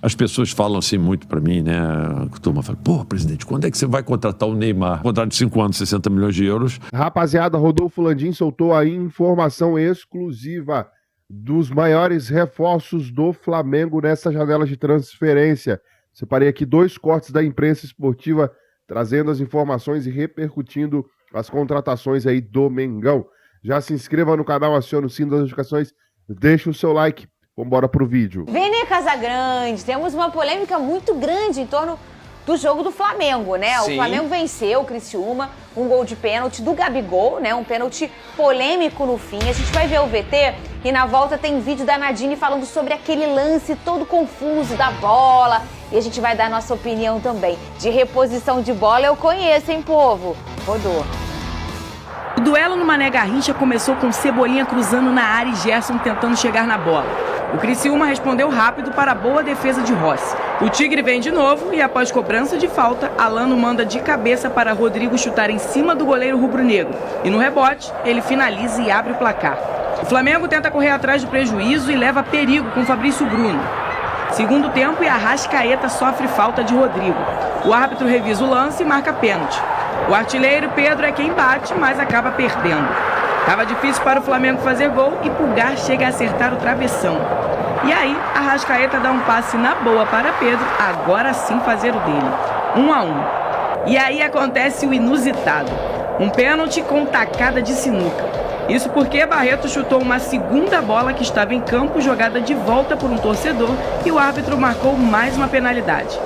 As pessoas falam assim muito pra mim, né? A turma fala, pô, presidente, quando é que você vai contratar o Neymar? Contrato de 5 anos, 60 milhões de euros. Rapaziada, Rodolfo Landim soltou aí informação exclusiva dos maiores reforços do Flamengo nessa janela de transferência. Separei aqui 2 cortes da imprensa esportiva trazendo as informações e repercutindo as contratações aí do Mengão. Já se inscreva no canal, acione o sino das notificações, deixa o seu like. Vambora pro vídeo. Vene Casagrande, temos uma polêmica muito grande em torno do jogo do Flamengo, né? Sim. O Flamengo venceu o Criciúma, um gol de pênalti do Gabigol, né? Um pênalti polêmico no fim. A gente vai ver o VT e na volta tem vídeo da Nadine falando sobre aquele lance todo confuso da bola. E a gente vai dar nossa opinião também. De reposição de bola eu conheço, hein, povo? Rodou. O duelo no Mané Garrincha começou com Cebolinha cruzando na área e Gerson tentando chegar na bola. O Criciúma respondeu rápido para a boa defesa de Rossi. O Tigre vem de novo e após cobrança de falta, Alano manda de cabeça para Rodrigo chutar em cima do goleiro rubro-negro. E no rebote, ele finaliza e abre o placar. O Flamengo tenta correr atrás do prejuízo e leva perigo com Fabrício Bruno. Segundo tempo e Arrascaeta sofre falta de Rodrigo. O árbitro revisa o lance e marca pênalti. O artilheiro Pedro é quem bate, mas acaba perdendo. Estava difícil para o Flamengo fazer gol e Pulgar chega a acertar o travessão. E aí, Arrascaeta dá um passe na boa para Pedro, agora sim fazer o dele. 1-1. E aí acontece o inusitado. Um pênalti com tacada de sinuca. Isso porque Barreto chutou uma segunda bola que estava em campo, jogada de volta por um torcedor, e o árbitro marcou mais uma penalidade.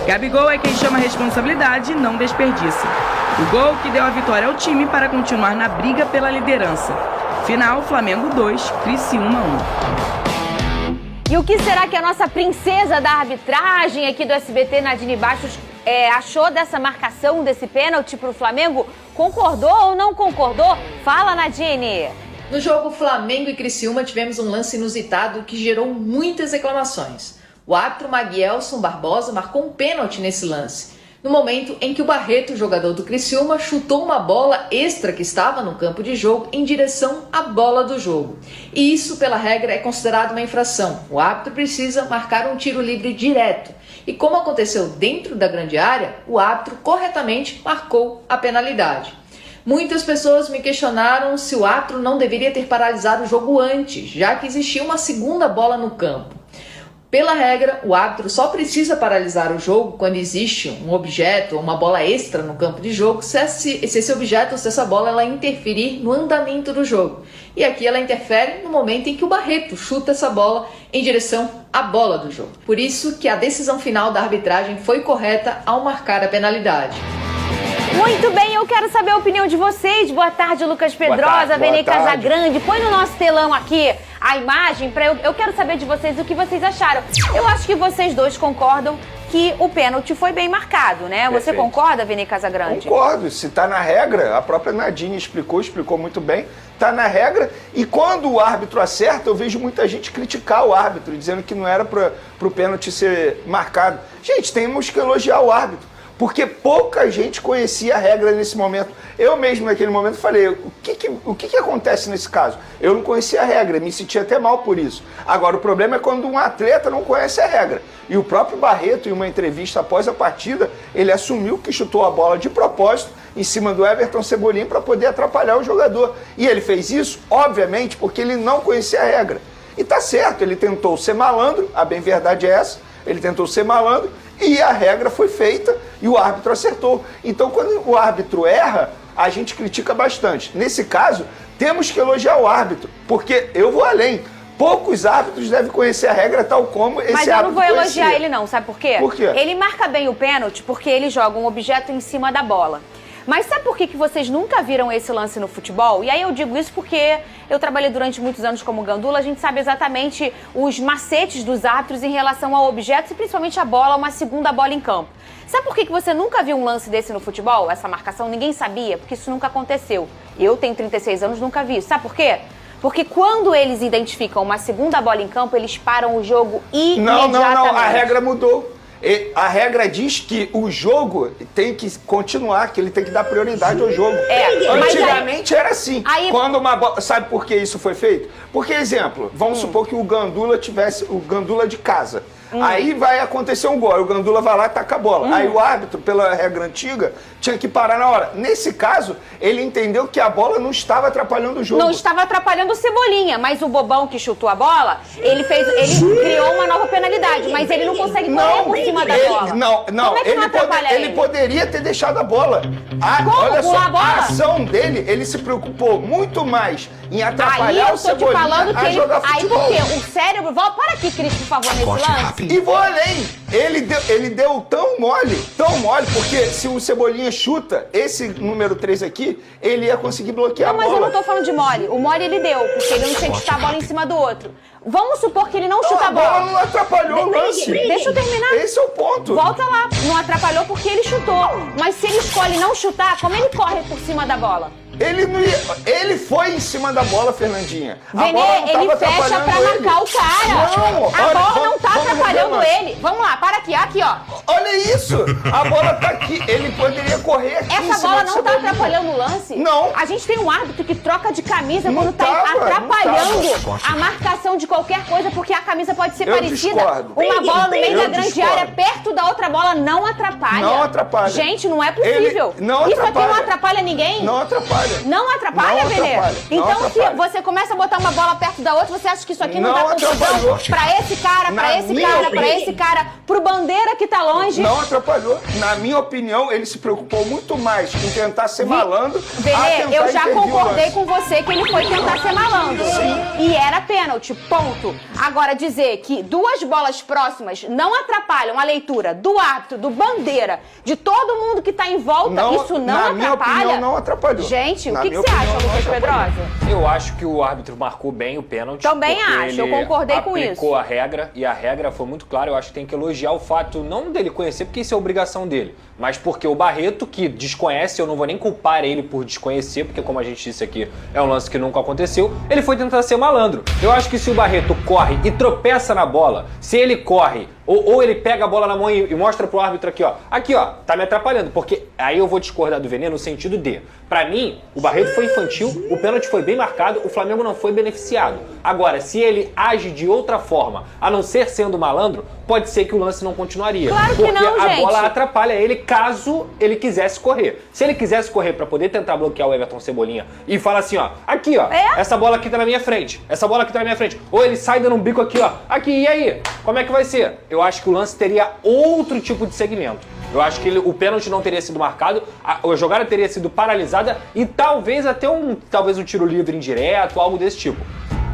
Gabigol é quem chama a responsabilidade e não desperdiça. O gol que deu a vitória ao time para continuar na briga pela liderança. Final, Flamengo 2, Criciúma 1. E o que será que a nossa princesa da arbitragem aqui do SBT, Nadine Bastos, achou dessa marcação, desse pênalti para o Flamengo? Concordou ou não concordou? Fala, Nadine! No jogo Flamengo e Criciúma tivemos um lance inusitado que gerou muitas reclamações. O árbitro Maguielson Barbosa marcou um pênalti nesse lance, no momento em que o Barreto, jogador do Criciúma, chutou uma bola extra que estava no campo de jogo em direção à bola do jogo. E isso, pela regra, é considerado uma infração. O árbitro precisa marcar um tiro livre direto. E como aconteceu dentro da grande área, o árbitro corretamente marcou a penalidade. Muitas pessoas me questionaram se o árbitro não deveria ter paralisado o jogo antes, já que existia uma segunda bola no campo. Pela regra, o árbitro só precisa paralisar o jogo quando existe um objeto ou uma bola extra no campo de jogo, se esse objeto ou se essa bola ela interferir no andamento do jogo. E aqui ela interfere no momento em que o Barreto chuta essa bola em direção à bola do jogo. Por isso que a decisão final da arbitragem foi correta ao marcar a penalidade. Muito bem, eu quero saber a opinião de vocês. Boa tarde, Lucas Pedrosa, Vene Casagrande. Põe no nosso telão aqui a imagem, eu quero saber de vocês o que vocês acharam. Eu acho que vocês dois concordam que o pênalti foi bem marcado, né? Perfeito. Você concorda, Vene Casagrande? Concordo, se tá na regra, a própria Nadine explicou muito bem, tá na regra, e quando o árbitro acerta, eu vejo muita gente criticar o árbitro, dizendo que não era pro pênalti ser marcado. Gente, temos que elogiar o árbitro, porque pouca gente conhecia a regra nesse momento. Eu mesmo, naquele momento, falei, o que acontece nesse caso? Eu não conhecia a regra, me sentia até mal por isso. Agora, o problema é quando um atleta não conhece a regra. E o próprio Barreto, em uma entrevista após a partida, ele assumiu que chutou a bola de propósito em cima do Everton Cebolinha para poder atrapalhar o jogador. E ele fez isso, obviamente, porque ele não conhecia a regra. E tá certo, ele tentou ser malandro, a bem verdade é essa, ele tentou ser malandro, e a regra foi feita e o árbitro acertou. Então, quando o árbitro erra, a gente critica bastante. Nesse caso, temos que elogiar o árbitro, porque eu vou além. Poucos árbitros devem conhecer a regra tal como esse árbitro conhecia. Mas eu não vou elogiar ele não, sabe por quê? Por quê? Ele marca bem o pênalti porque ele joga um objeto em cima da bola. Mas sabe por que vocês nunca viram esse lance no futebol? E aí eu digo isso porque eu trabalhei durante muitos anos como gandula, a gente sabe exatamente os macetes dos árbitros em relação a objetos e principalmente a bola, uma segunda bola em campo. Sabe por que você nunca viu um lance desse no futebol? Essa marcação ninguém sabia, porque isso nunca aconteceu. Eu tenho 36 anos, nunca vi isso. Sabe por quê? Porque quando eles identificam uma segunda bola em campo, eles param o jogo imediatamente. Não, a regra mudou. A regra diz que o jogo tem que continuar, que ele tem que dar prioridade ao jogo. Antigamente era assim. Quando uma bola... Sabe por que isso foi feito? Porque, exemplo, vamos supor que o Gandula tivesse... O Gandula de casa Aí vai acontecer um gol, aí o Gandula vai lá e taca a bola. Aí o árbitro, pela regra antiga, tinha que parar na hora. Nesse caso, ele entendeu que a bola não estava atrapalhando o jogo. Não estava atrapalhando o Cebolinha, mas o bobão que chutou a bola, ele criou uma nova penalidade, mas ele não consegue correr por cima da bola. Não, Como é que não atrapalha ele poderia ter deixado a bola. Como? Olha só, A bola? a ação dele, ele se preocupou muito mais em atrapalhar o Cebolinha a jogar futebol. Aí porque o cérebro... Para aqui, Cris, por favor, nesse lance. E vou além. Ele deu tão mole, porque se o Cebolinha chuta esse número 3 aqui, ele ia conseguir bloquear a bola. Mas eu não tô falando de mole. O mole ele deu, porque ele não tinha que chutar a bola em cima do outro. Vamos supor que ele não chuta a bola. A bola não atrapalhou o lance. Deixa eu terminar. Esse é o ponto. Volta lá. Não atrapalhou porque ele chutou. Mas se ele escolhe não chutar, como ele corre por cima da bola? Ele foi em cima da bola, Fernandinha. Venê, ele fecha pra marcar o cara. Não, a bola não tá atrapalhando ele. Vamos lá, para aqui, aqui, ó. Olha isso. A bola tá aqui. Ele poderia correr aqui em Essa cima bola do não tá Cebolinha. atrapalhando o lance? Não. A gente tem um árbitro que troca de camisa Não quando tá tava, atrapalhando não a marcação de qualquer coisa, porque a camisa pode ser Eu parecida. discordo. Uma bola no meio Eu da grande discordo. área, perto da outra bola, não atrapalha. Não atrapalha. Gente, não é possível. Não Isso aqui não atrapalha. atrapalha ninguém? Não atrapalha. Não atrapalha, Não Venê? atrapalha, não Então, atrapalha. se você começa a botar uma bola perto da outra, você acha que isso aqui não Não dá confusão atrapalhou. pra esse cara, Na pra esse minha cara, pra opinião. esse cara, pro Bandeira que tá longe? Não atrapalhou. Na minha opinião, ele se preocupou muito mais em tentar ser malandro. a Venê, tentar eu já intervir o concordei lance. com você que ele foi tentar ser malandro. E era pênalti, ponto. Agora, dizer que duas bolas próximas não atrapalham a leitura do árbitro, do Bandeira, de todo mundo que tá em volta, isso não na atrapalha? minha opinião, não atrapalhou. Gente, o Na que minha você acha, opinião, não Lucas atrapalhou. Pedrosa? Eu acho que o árbitro marcou bem o pênalti. Também porque acho, eu ele concordei com isso. aplicou a regra, e a regra foi muito clara. Eu acho que tem que elogiar o fato, não dele conhecer, porque isso é obrigação dele, mas porque o Barreto, que desconhece, eu não vou nem culpar ele por desconhecer, porque como a gente disse aqui, é um lance que nunca aconteceu, ele foi tentar ser malandro. Eu acho que se o Barreto corre e tropeça na bola, se ele corre, ou ele pega a bola na mão e mostra pro árbitro aqui ó, tá me atrapalhando, porque aí eu vou discordar do Venê no sentido de, pra mim, o Barreto foi infantil, o pênalti foi bem marcado, o Flamengo não foi beneficiado. Agora, se ele age de outra forma, a não ser sendo malandro, pode ser que o lance não continuaria. Claro que porque não, a gente. bola atrapalha ele caso ele quisesse correr. Se ele quisesse correr pra poder tentar bloquear o Everton Cebolinha e fala assim, ó, aqui ó, essa bola aqui tá na minha frente, essa bola aqui tá na minha frente, ou ele sai dando um bico aqui ó, aqui, e aí? Como é que vai ser? Eu acho que o lance teria outro tipo de segmento. Eu acho que o pênalti não teria sido marcado, a jogada teria sido paralisada e talvez até um tiro livre indireto, algo desse tipo.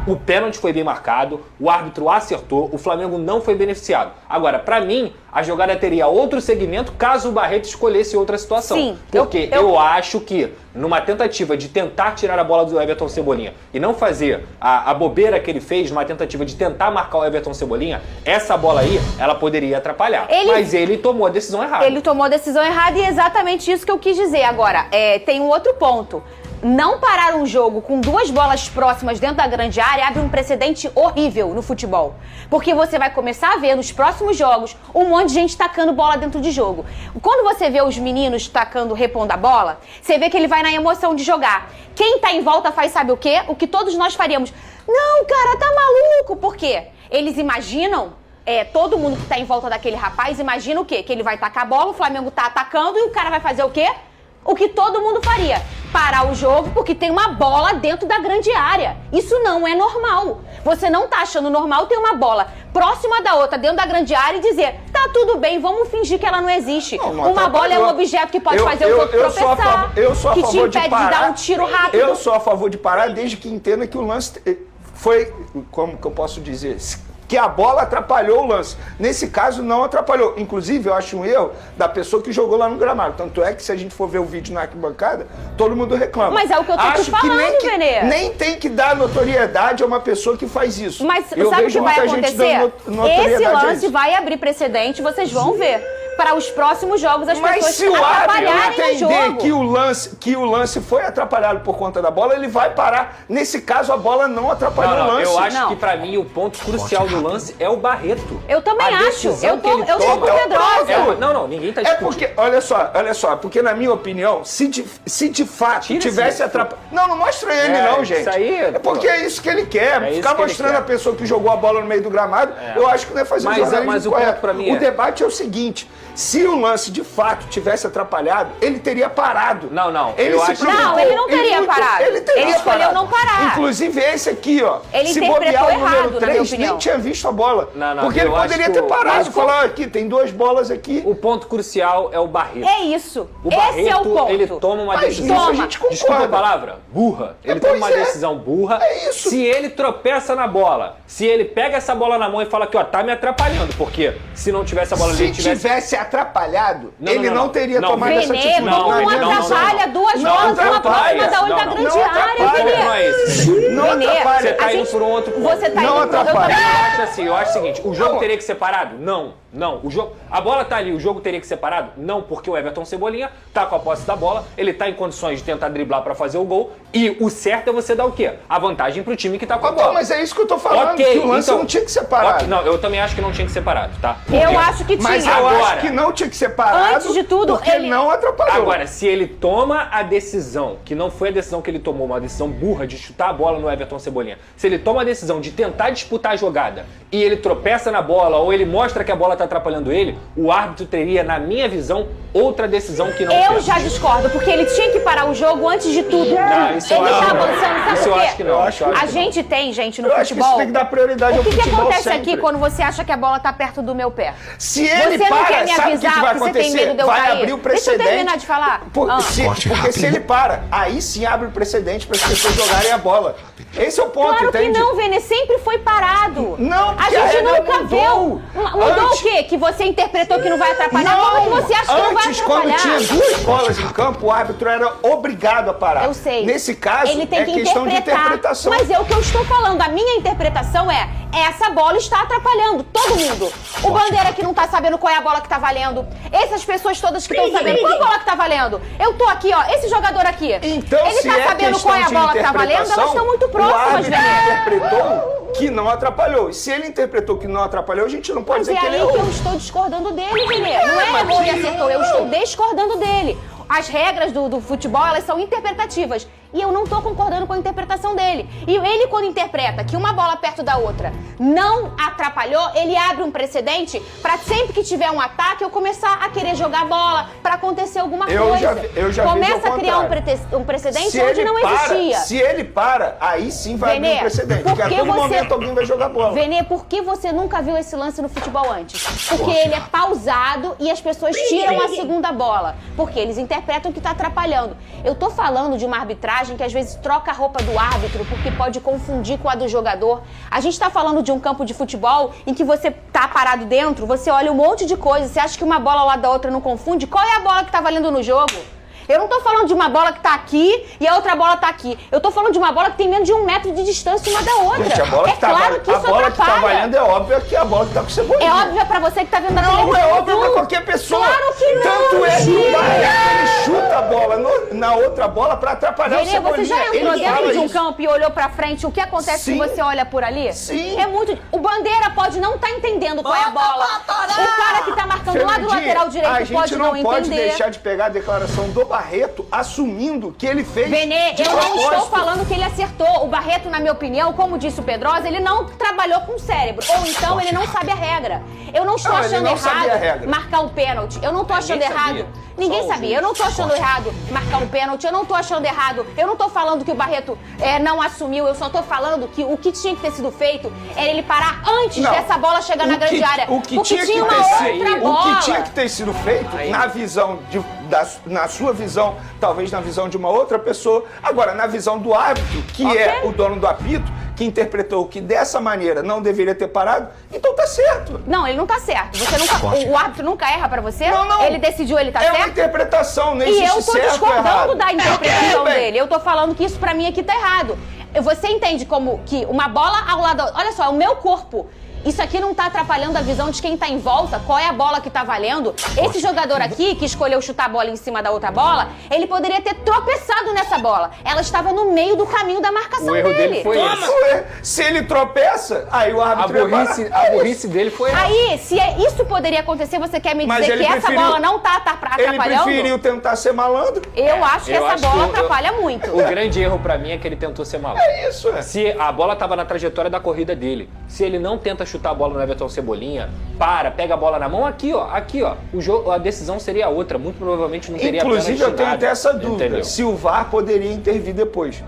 O pênalti foi bem marcado, o árbitro acertou, o Flamengo não foi beneficiado. Agora, pra mim, a jogada teria outro segmento caso o Barreto escolhesse outra situação. Sim, porque eu acho que, numa tentativa de tentar tirar a bola do Everton Cebolinha e não fazer a bobeira que ele fez, numa tentativa de tentar marcar o Everton Cebolinha, essa bola aí, ela poderia atrapalhar. Mas ele tomou a decisão errada. Ele tomou a decisão errada e é exatamente isso que eu quis dizer. Agora, tem um outro ponto. Não parar um jogo com duas bolas próximas dentro da grande área abre um precedente horrível no futebol. Porque você vai começar a ver nos próximos jogos um monte de gente tacando bola dentro de jogo. Quando você vê os meninos tacando, repondo a bola, você vê que ele vai na emoção de jogar. Quem tá em volta faz sabe o quê? O que todos nós faríamos. Não, cara, tá maluco. Por quê? Eles imaginam... todo mundo que tá em volta daquele rapaz imagina o quê? Que ele vai tacar a bola, o Flamengo tá atacando e o cara vai fazer o quê? O que todo mundo faria. Parar o jogo porque tem uma bola dentro da grande área. Isso não é normal. Você não tá achando normal ter uma bola próxima da outra dentro da grande área e dizer, tá tudo bem, vamos fingir que ela não existe. Não uma bola é um objeto que pode fazer o outro tropeçar, eu sou a que te favor impede de parar. de dar um tiro rápido. Eu sou a favor de parar desde que entenda que o lance foi, como que eu posso dizer, que a bola atrapalhou o lance. Nesse caso, não atrapalhou. Inclusive, eu acho um erro da pessoa que jogou lá no gramado. Tanto é que, se a gente for ver o vídeo na arquibancada, todo mundo reclama. Mas é o que eu tô te falando, Venê. Nem tem que dar notoriedade a uma pessoa que faz isso. Mas eu sabe o vejo que vai muita gente acontecer? dando notoriedade Esse a lance isso. vai abrir precedente, vocês vão ver. para os próximos jogos as Mas pessoas se o árbitro atrapalharem o entender jogo. que o lance foi atrapalhado por conta da bola, ele vai parar. Nesse caso, a bola não atrapalhou o lance. Eu acho que, pra mim, o ponto crucial do lance é o Barreto. Eu também acho. Eu tô com o Pedrosa. Não, ninguém tá discutindo. Porque, olha só, porque na minha opinião, se de fato tivesse atrapalhado... Não mostra ele não, gente. Isso aí... É porque é isso que ele quer. Ficar mostrando a pessoa que jogou a bola no meio do gramado, eu acho que não é fazer o jornalismo mas correto. o ponto pra mim o debate é o seguinte, se o lance de fato tivesse atrapalhado, ele teria parado. Não, ele não teria parado. Ele escolheu não parar. Inclusive esse aqui, ó. Ele se interpretou bobear o número errado, na minha 3, opinião. nem tinha visto a bola. Não, porque ele poderia ter parado e falar, aqui, tem 2 bolas aqui. O ponto crucial é o Barreto. É isso. O Esse Barreto, é o ponto. ele toma uma decisão... Isso a gente concorda. Desculpa a palavra, burra. Ele toma uma decisão burra. É isso. Se ele tropeça na bola, se ele pega essa bola na mão e fala que, ó, tá me atrapalhando, porque se não tivesse a bola... Se tivesse atrapalhado, ele não teria Não, tomado essa Venê, atitude. não atrapalha duas bolas, uma próxima da outra grande área, Venê. Não é isso. Não atrapalha. Você tá indo por um outro ponto. Você tá Não indo por atrapalha. Eu acho o seguinte, o jogo teria que ser parado? Não. O jogo, a bola tá ali, o jogo teria que ser parado? Não, porque o Everton Cebolinha tá com a posse da bola, ele tá em condições de tentar driblar pra fazer o gol, e o certo é você dar o quê? A vantagem pro time que tá com a bola. Mas é isso que eu tô falando, Ok, que o lance então, não tinha que ser parado. Não, eu também acho que não tinha que ser parado, tá? Eu acho que tinha. Mas eu Agora, acho que não tinha que ser parado. Antes de tudo, porque ele não atrapalhou. Agora, se ele toma a decisão, que não foi a decisão que ele tomou, uma decisão burra de chutar a bola no Everton Cebolinha, se ele toma a decisão de tentar disputar a jogada e ele tropeça na bola ou ele mostra que a bola tá atrapalhando ele, o árbitro teria, na minha visão, outra decisão que não Eu fez. já discordo, porque ele tinha que parar o jogo antes de tudo. Não, isso eu Ele acho tá que não. avançando, sabe Isso por eu quê? acho que não. A gente tem, gente, no Eu acho que futebol... isso tem que dar prioridade O ao que futebol acontece sempre. aqui quando você acha que a bola tá perto do meu pé? Se ele Você não quer para, me sabe o que avisar vai porque você tem acontecer? medo de eu Vai cair? abrir o Deixa eu precedente. terminar de falar. Porque se ele para, aí sim abre o precedente para as pessoas jogarem a bola. Esse é o ponto, Claro entende? que não, Venê, sempre foi parado. Não, a porque a gente regra nunca mudou. viu. Mudou o quê? Que você interpretou que não vai atrapalhar? Como que você acha que não vai Antes, atrapalhar? quando tinha 2 bolas em campo, o árbitro era obrigado a parar. Eu sei. Nesse caso, Ele tem é que questão de interpretação. Mas é o que eu estou falando. A minha interpretação é: essa bola está atrapalhando todo mundo. O Bandeira que não tá sabendo qual é a bola que tá valendo. Essas pessoas todas que estão sabendo qual é a bola que tá valendo. Eu tô aqui, ó. Esse jogador aqui. Então, ele se tá é sabendo qual é a questão bola de que tá valendo, elas interpretação, estão muito o próximas, árbitro Venê. interpretou que não atrapalhou. E se ele interpretou que não atrapalhou, a gente não pode Mas dizer é que ele aí errou. que eu estou discordando dele, Venê. Não é errou e acertou, eu estou discordando dele. As regras do futebol, elas são interpretativas. E eu não tô concordando com a interpretação dele. E ele, quando interpreta que uma bola perto da outra não atrapalhou, ele abre um precedente pra sempre que tiver um ataque, eu começar a querer jogar bola pra acontecer alguma coisa. Eu já Começa a criar um precedente onde não existia. Se ele para, aí sim vai abrir um precedente. Porque a todo momento alguém vai jogar bola. Venê, por que você nunca viu esse lance no futebol antes? Porque ele é pausado e as pessoas tiram a segunda bola. Porque eles interpretam que tá atrapalhando. Eu tô falando de uma arbitragem que às vezes troca a roupa do árbitro porque pode confundir com a do jogador. A gente tá falando de um campo de futebol em que você tá parado dentro, você olha um monte de coisa, você acha que uma bola ao lado da outra não confunde? Qual é a bola que tá valendo no jogo? Eu não tô falando de uma bola que tá aqui e a outra bola tá aqui. Eu tô falando de uma bola que tem menos de 1 metro de distância uma da outra. Gente, a bola que tá claro que a isso bola que tá atrapalha. valendo é óbvio que é a bola que tá com Cebolinha. É óbvio pra você que tá vendo na Não, televisão. é óbvio pra qualquer pessoa. Claro que não, Tanto é que Gil. o Barreto, ele chuta a bola na outra bola pra atrapalhar o Venê, Cebolinha. você já entrou Ele dentro fala de um isso. campo e olhou pra frente, o que acontece Sim. se você olha por ali? Sim. É muito... O Bandeira pode não estar entendendo qual é a bola. O cara que tá marcando lá do Fernandinho, lateral a direito gente pode não pode entender. deixar de pegar a declaração do Barreto assumindo que ele fez Venê, de eu não estou propósito. falando que ele acertou. O Barreto, na minha opinião, como disse o Pedrosa, ele não trabalhou com o cérebro. Ou então ele não sabe a regra. Eu não estou Não, ele achando não sabia a regra. errado marcar um pênalti. Eu não estou achando Ninguém errado. sabia. Ninguém Só o sabia. juiz. Eu não estou achando errado marcar um pênalti. Eu não estou achando errado. Eu não estou falando que o Barreto não assumiu. Eu só estou falando que o que tinha que ter sido feito era ele parar antes Não. dessa bola chegar na grande área. O que porque tinha tinha que uma ter outra sido, bola. o que tinha que ter sido feito na visão na sua visão, talvez na visão de uma outra pessoa, agora na visão do árbitro, que é o dono do apito, que interpretou que dessa maneira não deveria ter parado, então tá certo. Não, ele não tá certo. Você nunca, o árbitro nunca erra pra você? Não. Ele decidiu, ele tá É uma certo? interpretação, não E existe eu tô certo ou discordando errado. da interpretação bem. dele. Eu tô falando que isso pra mim aqui tá errado. Você entende como que uma bola ao lado... Olha só, o meu corpo Isso aqui não tá atrapalhando a visão de quem tá em volta, qual é a bola que tá valendo. Esse jogador aqui, que escolheu chutar a bola em cima da outra bola, ele poderia ter tropeçado nessa bola. Ela estava no meio do caminho da marcação O erro dele foi esse. Se ele tropeça, aí o árbitro... A burrice dele foi essa. Aí, se isso poderia acontecer, você quer me dizer que essa bola não tá atrapalhando? Ele preferiu tentar ser malandro. Eu acho que essa bola atrapalha muito. O grande erro pra mim é que ele tentou ser malandro. É isso, é. Se a bola tava na trajetória da corrida dele, se ele não tenta chutar a bola no Everton Cebolinha, pega a bola na mão, aqui ó, a decisão seria outra, muito provavelmente não teria pênalti. Inclusive, eu tenho até essa dúvida, entendeu? se o VAR poderia intervir depois.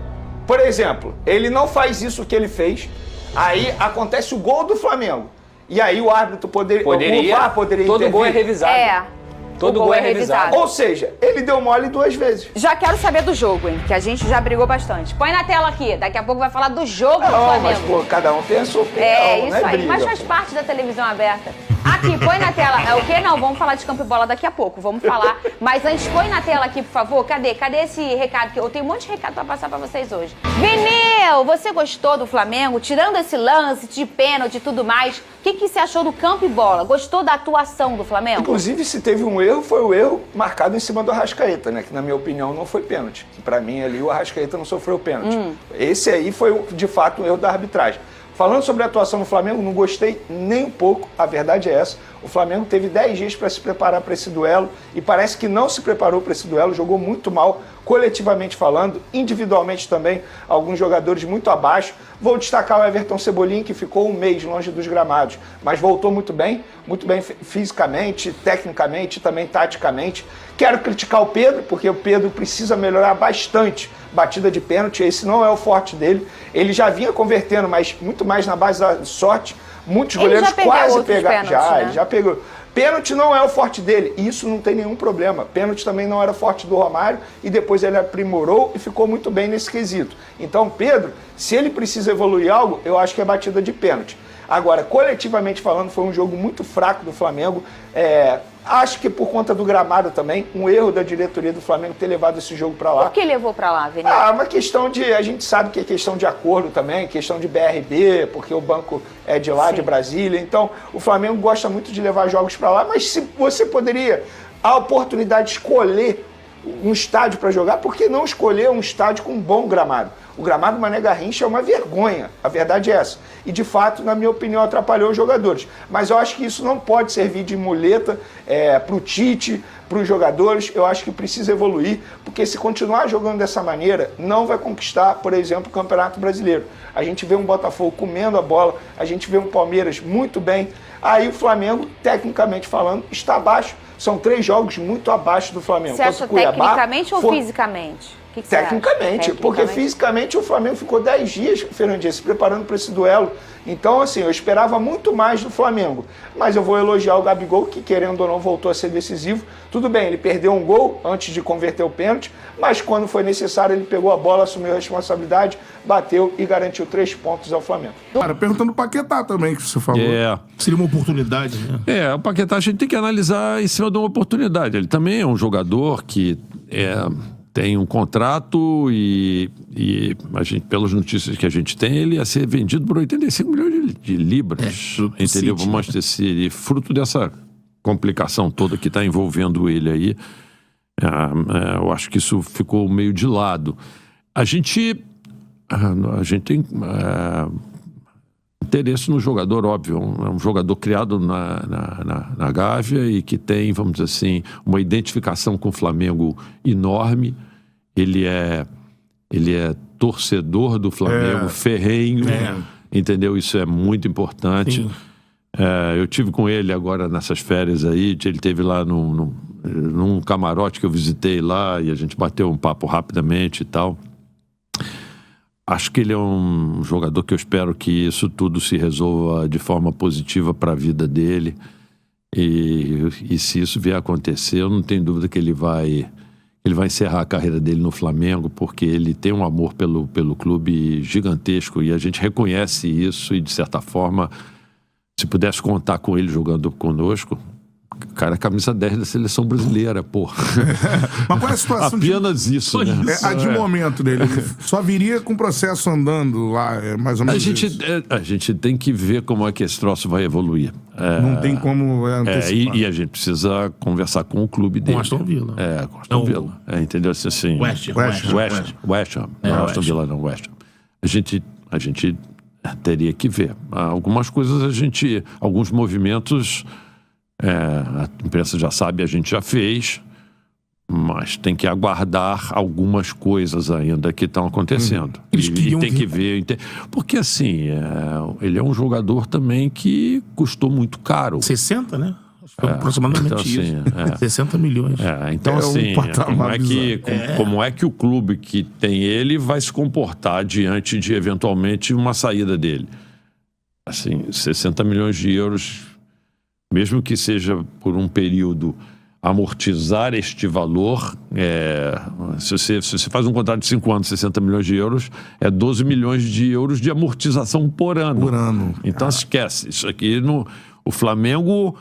Por exemplo, ele não faz isso que ele fez, aí acontece o gol do Flamengo. E aí o árbitro poderia o VAR poderia todo intervir. Gol é revisado. Todo gol é revisado. Ou seja, ele deu mole 2 vezes. Já quero saber do jogo, hein? Que a gente já brigou bastante. Põe na tela aqui. Daqui a pouco vai falar do jogo do Flamengo. Mas, pô, cada um tem a sua opinião, isso né, aí. briga, Mas faz parte da televisão aberta. Aqui, põe na tela. É o quê? Não, vamos falar de campo e bola daqui a pouco. Vamos falar. Mas antes, põe na tela aqui, por favor. Cadê esse recado? Que eu tenho um monte de recado pra passar pra vocês hoje. Vinil, você gostou do Flamengo? Tirando esse lance de pênalti e tudo mais, o que você achou do campo e bola? Gostou da atuação do Flamengo? Inclusive, se teve um erro, foi o erro marcado em cima do Arrascaeta, né? Que, na minha opinião, não foi pênalti. Pra mim, ali, o Arrascaeta não sofreu pênalti. Esse aí foi, de fato, um erro da arbitragem. Falando sobre a atuação do Flamengo, não gostei nem um pouco, a verdade é essa. O Flamengo teve 10 dias para se preparar para esse duelo e parece que não se preparou para esse duelo, jogou muito mal, coletivamente falando, individualmente também, alguns jogadores muito abaixo. Vou destacar o Everton Cebolinha, que ficou um mês longe dos gramados, mas voltou muito bem fisicamente, tecnicamente e também taticamente. Quero criticar o Pedro, porque o Pedro precisa melhorar bastante batida de pênalti, esse não é o forte dele. Ele já vinha convertendo, mas muito mais na base da sorte. Muitos goleiros quase pegaram. Ele já pegou. Pênalti não é o forte dele, e isso não tem nenhum problema. Pênalti também não era forte do Romário, e depois ele aprimorou e ficou muito bem nesse quesito. Então, Pedro, se ele precisa evoluir algo, eu acho que é batida de pênalti. Agora, coletivamente falando, foi um jogo muito fraco do Flamengo. Acho que por conta do gramado também, um erro da diretoria do Flamengo ter levado esse jogo pra lá. Por que levou pra lá, Vinícius? Uma questão de... A gente sabe que é questão de acordo também, questão de BRB, porque o banco é de lá, de Brasília. Então, o Flamengo gosta muito de levar jogos pra lá, mas se você poderia, a oportunidade de escolher um estádio para jogar, por que não escolher um estádio com um bom gramado? O gramado Mané Garrincha é uma vergonha, a verdade é essa. E, de fato, na minha opinião, atrapalhou os jogadores. Mas eu acho que isso não pode servir de muleta para o Tite, para os jogadores. Eu acho que precisa evoluir, porque se continuar jogando dessa maneira, não vai conquistar, por exemplo, o Campeonato Brasileiro. A gente vê um Botafogo comendo a bola, a gente vê um Palmeiras muito bem. Aí o Flamengo, tecnicamente falando, está abaixo. São 3 jogos muito abaixo do Flamengo. Você acha tecnicamente ou fisicamente? Que tecnicamente, porque fisicamente o Flamengo ficou 10 dias, Fernandinha, se preparando para esse duelo. Então, assim, eu esperava muito mais do Flamengo. Mas eu vou elogiar o Gabigol, que querendo ou não voltou a ser decisivo. Tudo bem, ele perdeu um gol antes de converter o pênalti, mas quando foi necessário ele pegou a bola, assumiu a responsabilidade, bateu e garantiu 3 pontos ao Flamengo. Cara, perguntando o Paquetá também, que você falou. Seria uma oportunidade, né? O Paquetá a gente tem que analisar em cima de uma oportunidade. Ele também é um jogador que tem um contrato e a gente, pelas notícias que a gente tem, ele ia ser vendido por 85 milhões de libras, entendeu? Para o Manchester City, fruto dessa complicação toda que está envolvendo ele aí. Eu acho que isso ficou meio de lado. A gente tem interesse no jogador, óbvio. É um jogador criado na Gávea e que tem, vamos dizer assim, uma identificação com o Flamengo enorme. Ele é torcedor do Flamengo, ferrenho, entendeu? Isso é muito importante. Eu tive com ele agora nessas férias aí, ele esteve lá num camarote que eu visitei lá e a gente bateu um papo rapidamente e tal. Acho que ele é um jogador que eu espero que isso tudo se resolva de forma positiva para a vida dele. E se isso vier a acontecer, eu não tenho dúvida que ele vai encerrar a carreira dele no Flamengo, porque ele tem um amor pelo clube gigantesco e a gente reconhece isso e, de certa forma, se pudesse contar com ele jogando conosco, O cara é camisa 10 da seleção brasileira, porra. Mas qual é a situação? Apenas isso, né? A de momento dele. Só viria com o processo andando lá, mais ou menos. A gente tem que ver como é que esse troço vai evoluir. Não tem como antecipar. E a gente precisa conversar com o clube dele. Com Aston Villa. Com Aston Villa. Entendeu? Assim, West Ham. Não, Aston Villa não, West Ham. A gente teria que ver. Algumas coisas alguns movimentos, a imprensa já sabe, a gente já fez, mas tem que aguardar algumas coisas ainda que estão acontecendo. E tem que ver. Porque assim, ele é um jogador também que custou muito caro. 60, né? Aproximadamente então, assim, isso. 60 milhões. Então, assim, como é que o clube que tem ele vai se comportar diante de, eventualmente, uma saída dele? Assim, 60 milhões de euros, mesmo que seja por um período, amortizar este valor, se você faz um contrato de 5 anos, 60 milhões de euros, é 12 milhões de euros de amortização por ano. Então, esquece. Isso aqui, o Flamengo...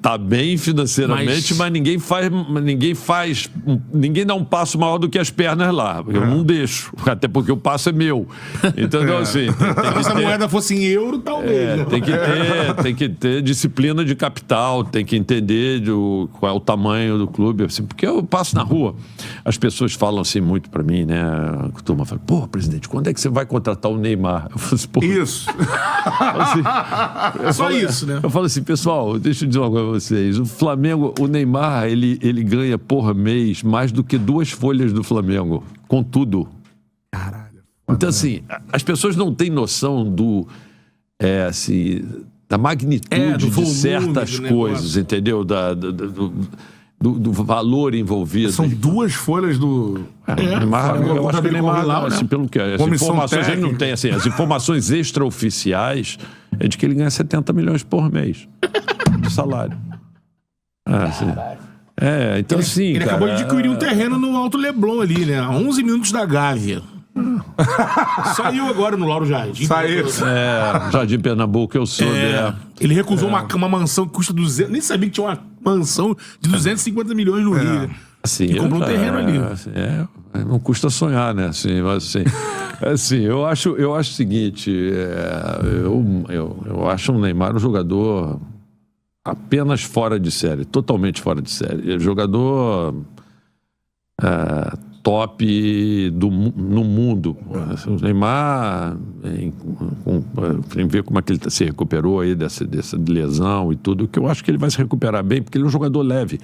tá bem financeiramente, mas ninguém dá um passo maior do que as pernas lá. Eu não deixo, até porque o passo é meu. Então, assim... Se a moeda fosse em euro, talvez. Tem que ter disciplina de capital, tem que entender qual é o tamanho do clube, assim, porque eu passo na rua, as pessoas falam assim muito pra mim, né? A turma fala, pô, presidente, quando é que você vai contratar o Neymar? Eu falo assim, pô... Isso. Isso, né? Eu falo assim, pessoal, deixa eu dizer uma coisa pra vocês. O Flamengo, o Neymar, ele ganha por mês mais do que 2 folhas do Flamengo, com tudo. Caralho. Então, assim, as pessoas não têm noção da magnitude de certas coisas, entendeu? Do valor envolvido. São 2 folhas do... Neymar, eu acho que o Neymar, assim, pelo que as informações técnica. ele não tem, assim, as informações extraoficiais é de que ele ganha 70 milhões por mês de salário. Então assim, ele acabou de adquirir um terreno no Alto Leblon ali, né? A 11 minutos da Gávea. Saiu agora no Lauro Jardim. Saiu. Jardim Pernambuco, eu sou. Ele recusou uma mansão que custa 200... Nem sabia que tinha uma mansão de 250 milhões no Rio. Assim, e comprou um terreno ali. Não custa sonhar, né? Assim, mas, assim, eu acho o seguinte, eu acho o Neymar um jogador apenas fora de série, totalmente fora de série. Jogador top no mundo. O Neymar, em ver como é que ele se recuperou aí dessa lesão e tudo, que eu acho que ele vai se recuperar bem, porque ele é um jogador leve.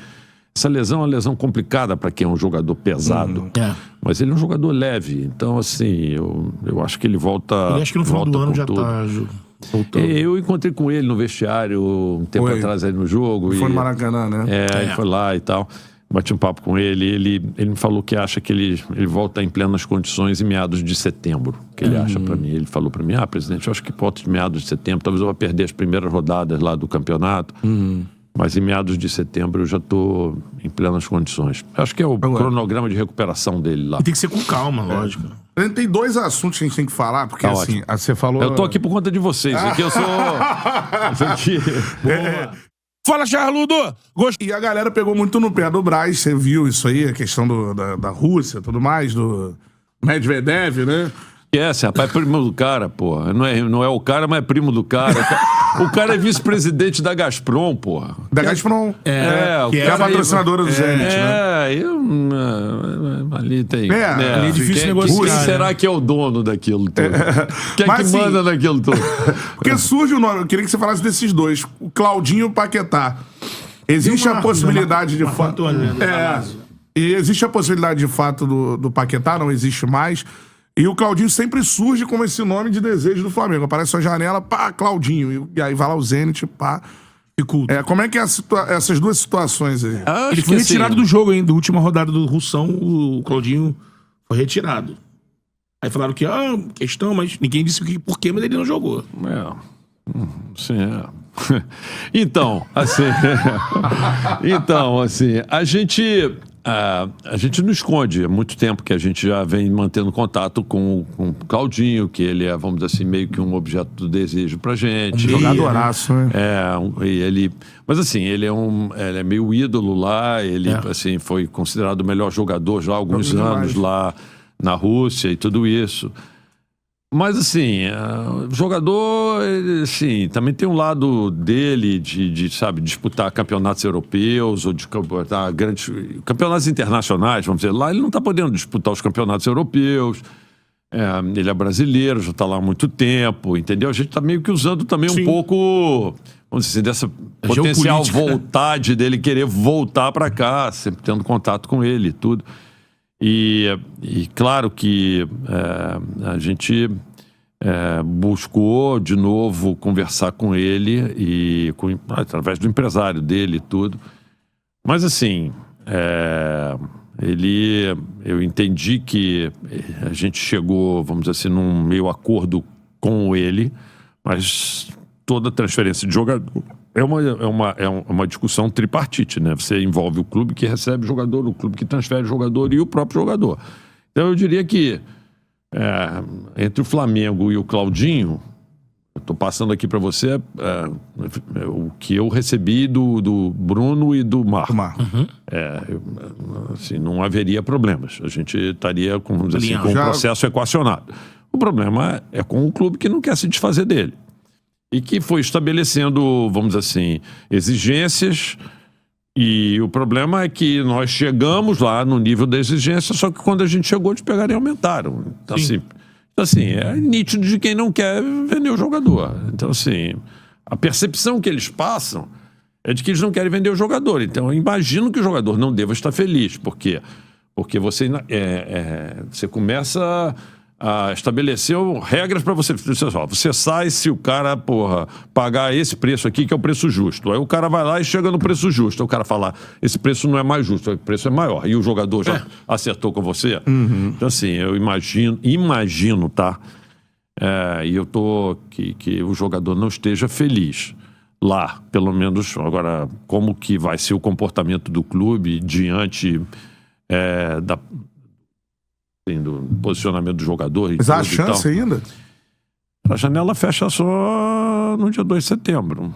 Essa lesão é uma lesão complicada para quem é um jogador pesado. Mas ele é um jogador leve. Então, assim, eu acho que ele volta. Ele acho que no final do ano já está voltando. Eu encontrei com ele no vestiário um tempo atrás aí no jogo. Foi no Maracanã, né? Ele foi lá e tal. Bati um papo com ele. Ele me falou que acha que ele volta em plenas condições em meados de setembro. Que ele acha para mim. Ele falou para mim: presidente, eu acho que volta em meados de setembro. Talvez eu vá perder as primeiras rodadas lá do campeonato. Mas em meados de setembro eu já estou em plenas condições. Acho que é o cronograma de recuperação dele lá. E tem que ser com calma, lógico. Tem 2 assuntos que a gente tem que falar, porque assim, você falou... Eu tô aqui por conta de vocês. Aqui eu sou... Fala, Charludo! E a galera pegou muito no pé do Braz, você viu isso aí, a questão da Rússia, tudo mais, do Medvedev, né? Rapaz, é primo do cara, porra. Não é o cara, mas é primo do cara. O cara é vice-presidente da Gazprom, porra. Da Gazprom. Que é a patrocinadora do Zenit, né? Ali tem... ali é difícil negociar. Quem será que é o dono daquilo tudo? Quem é que manda naquilo tudo? Porque surge o nome, eu queria que você falasse desses 2. O Claudinho e o Paquetá. Existe a possibilidade de fato... E existe a possibilidade de fato do Paquetá, não existe mais... E o Claudinho sempre surge como esse nome de desejo do Flamengo. Aparece sua janela, pá, Claudinho. E aí vai lá o Zenit, pá. Como é que é essas 2 situações aí? Ele foi retirado do jogo ainda. Da última rodada do Russão, o Claudinho foi retirado. Aí falaram que, questão, mas ninguém disse por quê, mas ele não jogou. Então, assim... a a gente não esconde. Há muito tempo que a gente já vem mantendo contato com o Claudinho, que ele é, vamos dizer assim, meio que um objeto do desejo pra gente. Jogadoraço, né? Mas assim, ele é meio ídolo lá, ele assim, foi considerado o melhor jogador já há alguns anos lá na Rússia e tudo isso. Mas assim, o jogador, assim, também tem um lado dele de sabe, disputar campeonatos europeus ou de disputar grandes campeonatos internacionais, vamos dizer. Lá ele não está podendo disputar os campeonatos europeus. Ele é brasileiro, já está lá há muito tempo, entendeu? A gente está meio que usando também um pouco, vamos dizer assim, dessa potencial vontade dele querer voltar para cá, sempre tendo contato com ele e tudo. E claro que a gente buscou de novo conversar com ele e através do empresário dele e tudo. Mas assim, eu entendi que a gente chegou, vamos dizer assim, num meio acordo com ele, mas toda transferência de jogador é uma discussão tripartite, né? Você envolve o clube que recebe o jogador, o clube que transfere o jogador e o próprio jogador. Então eu diria que entre o Flamengo e o Claudinho, eu estou passando aqui para você o que eu recebi do Bruno e do Marco. Assim, não haveria problemas. A gente estaria com, vamos dizer assim, com um processo equacionado. O problema é com o clube que não quer se desfazer dele. E que foi estabelecendo, vamos dizer assim, exigências. E o problema é que nós chegamos lá no nível da exigência, só que quando a gente chegou, de pegar e aumentaram. Então, assim, é nítido de quem não quer vender o jogador. Então, assim, a percepção que eles passam é de que eles não querem vender o jogador. Então, eu imagino que o jogador não deva estar feliz. Por quê? Porque você começa a estabelecer regras para você. Você sai se o cara, pagar esse preço aqui, que é o preço justo. Aí o cara vai lá e chega no preço justo. Aí o cara fala, esse preço não é mais justo, o preço é maior. E o jogador já acertou com você. Então, assim, eu imagino, tá? E eu que o jogador não esteja feliz lá, pelo menos. Agora, como que vai ser o comportamento do clube diante do posicionamento do jogador. Mas há chance ainda? A janela fecha só no dia 2 de setembro.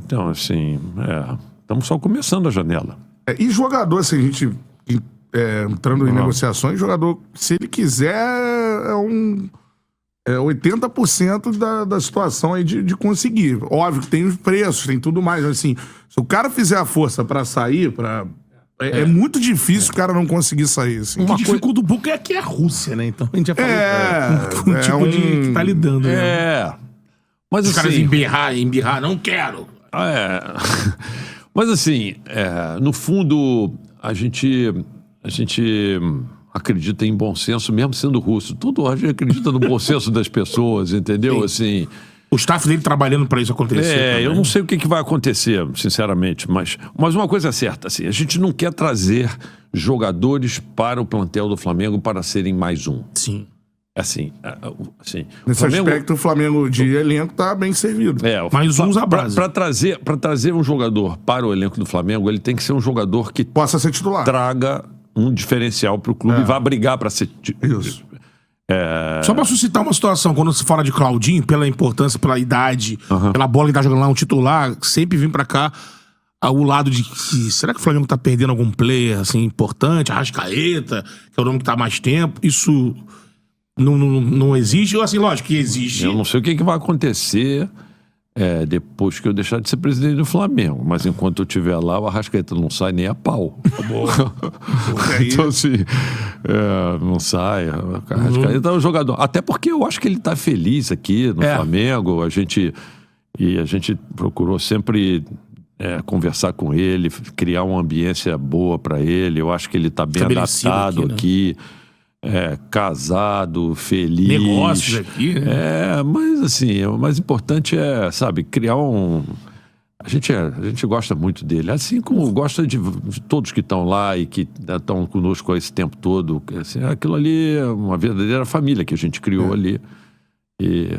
Então, assim, estamos só começando a janela. E jogador, assim, a gente entrando em negociações, jogador, se ele quiser, 80% da situação aí de conseguir. Óbvio que tem os preços, tem tudo mais. Assim, se o cara fizer a força pra sair, é muito difícil o cara não conseguir sair. Assim. O que dificulta um pouco é que é a Rússia, né? Então a gente já falou com o tipo de que tá lidando. Mas os caras embirrar, não quero. Mas assim, no fundo, a gente acredita em bom senso, mesmo sendo russo. A gente acredita no bom senso das pessoas, entendeu? Assim, o staff dele trabalhando para isso acontecer. Eu não sei o que vai acontecer, sinceramente, mas uma coisa é certa, assim, a gente não quer trazer jogadores para o plantel do Flamengo para serem mais um. Sim. Assim, nesse Flamengo, aspecto, o Flamengo de elenco tá bem servido. Mais uns à base. Para trazer um jogador para o elenco do Flamengo, ele tem que ser um jogador que possa ser titular. Traga um diferencial para o clube e vá brigar para ser isso. Só pra suscitar uma situação, quando se fala de Claudinho, pela importância, pela idade, pela bola que tá jogando lá, um titular, sempre vem pra cá ao lado de que será que o Flamengo tá perdendo algum player assim, importante? Arrascaeta, que é o nome que tá há mais tempo. Isso não existe? Ou assim, lógico que existe. Eu não sei o que vai acontecer depois que eu deixar de ser presidente do Flamengo. Mas enquanto eu estiver lá, o Arrascaeta não sai nem a pau. Então, assim, não sai. O Arrascaeta é um jogador. Até porque eu acho que ele tá feliz aqui no Flamengo. A gente procurou sempre conversar com ele, criar uma ambiência boa para ele. Eu acho que ele tá bem adaptado aqui, né? Casado, feliz. Negócios aqui, né? Mas assim, o mais importante é, sabe, criar A gente gosta muito dele, assim como gosta de todos que estão lá e que estão conosco esse tempo todo. Assim, aquilo ali é uma verdadeira família que a gente criou ali. E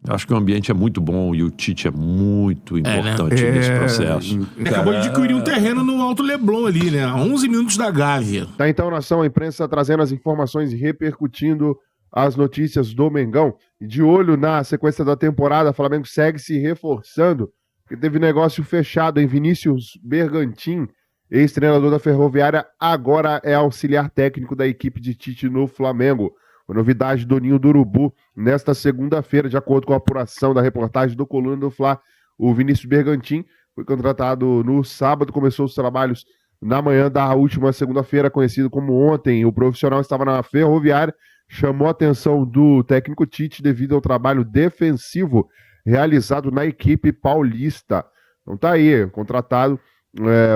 Acho que o ambiente é muito bom e o Tite é muito importante nesse processo. Ele acabou de adquirir um terreno no Alto Leblon ali, né? A 11 minutos da Gávea. Tá, então, nação, a imprensa trazendo as informações e repercutindo as notícias do Mengão. De olho na sequência da temporada, o Flamengo segue se reforçando, porque teve negócio fechado em Vinícius Bergantin, ex-treinador da Ferroviária, agora é auxiliar técnico da equipe de Tite no Flamengo. A novidade do Ninho do Urubu, nesta segunda-feira, de acordo com a apuração da reportagem do Coluna do Fla, o Vinícius Bergantin foi contratado no sábado, começou os trabalhos na manhã da última segunda-feira, conhecido como ontem. O profissional estava na Ferroviária, chamou a atenção do técnico Tite devido ao trabalho defensivo realizado na equipe paulista. Então tá aí, contratado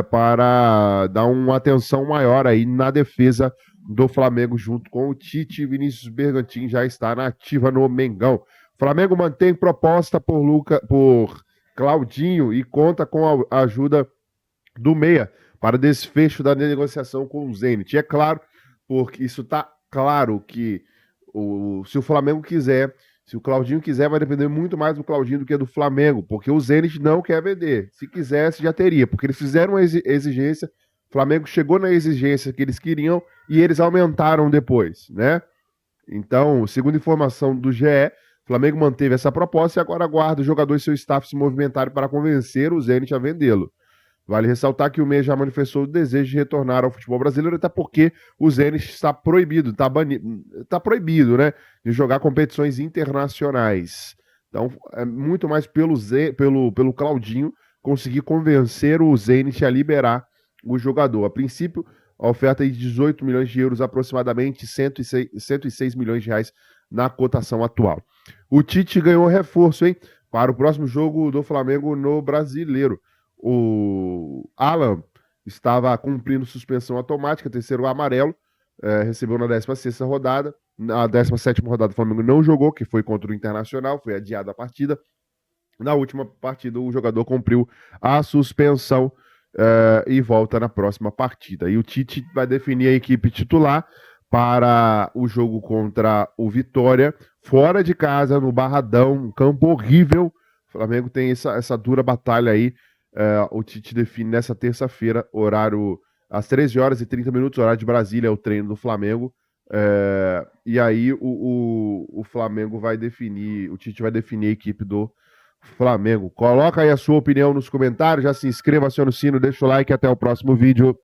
para dar uma atenção maior aí na defesa do Flamengo junto com o Tite. Vinícius Bergantin já está na ativa no Mengão. Flamengo mantém proposta por Claudinho e conta com a ajuda do Meia para desfecho da negociação com o Zenit. É claro, porque isso está claro que se o Flamengo quiser, se o Claudinho quiser, vai depender muito mais do Claudinho do que do Flamengo, porque o Zenit não quer vender. Se quisesse, já teria, porque eles fizeram uma exigência, o Flamengo chegou na exigência que eles queriam e eles aumentaram depois, né? Então, segundo informação do GE, o Flamengo manteve essa proposta e agora aguarda o jogador e seu staff se movimentarem para convencer o Zenit a vendê-lo. Vale ressaltar que o Meia já manifestou o desejo de retornar ao futebol brasileiro, até porque o Zenit está proibido, está proibido, né, de jogar competições internacionais. Então, é muito mais pelo Claudinho conseguir convencer o Zenit a liberar o jogador. A princípio, a oferta é de 18 milhões de euros, aproximadamente 106 milhões de reais na cotação atual. O Tite ganhou reforço, hein, para o próximo jogo do Flamengo no Brasileiro. O Alan estava cumprindo suspensão automática, terceiro amarelo, recebeu na 16ª rodada. Na 17ª rodada o Flamengo não jogou, que foi contra o Internacional, foi adiada a partida. Na última partida o jogador cumpriu a suspensão e volta na próxima partida. E o Tite vai definir a equipe titular para o jogo contra o Vitória, fora de casa, no Barradão, um campo horrível. O Flamengo tem essa dura batalha aí. O Tite define nessa terça-feira, horário às 13h30, horário de Brasília, é o treino do Flamengo. E aí o Flamengo vai definir, o Tite vai definir a equipe do Flamengo. Coloca aí a sua opinião nos comentários, já se inscreva, acione o sino, deixa o like e até o próximo vídeo.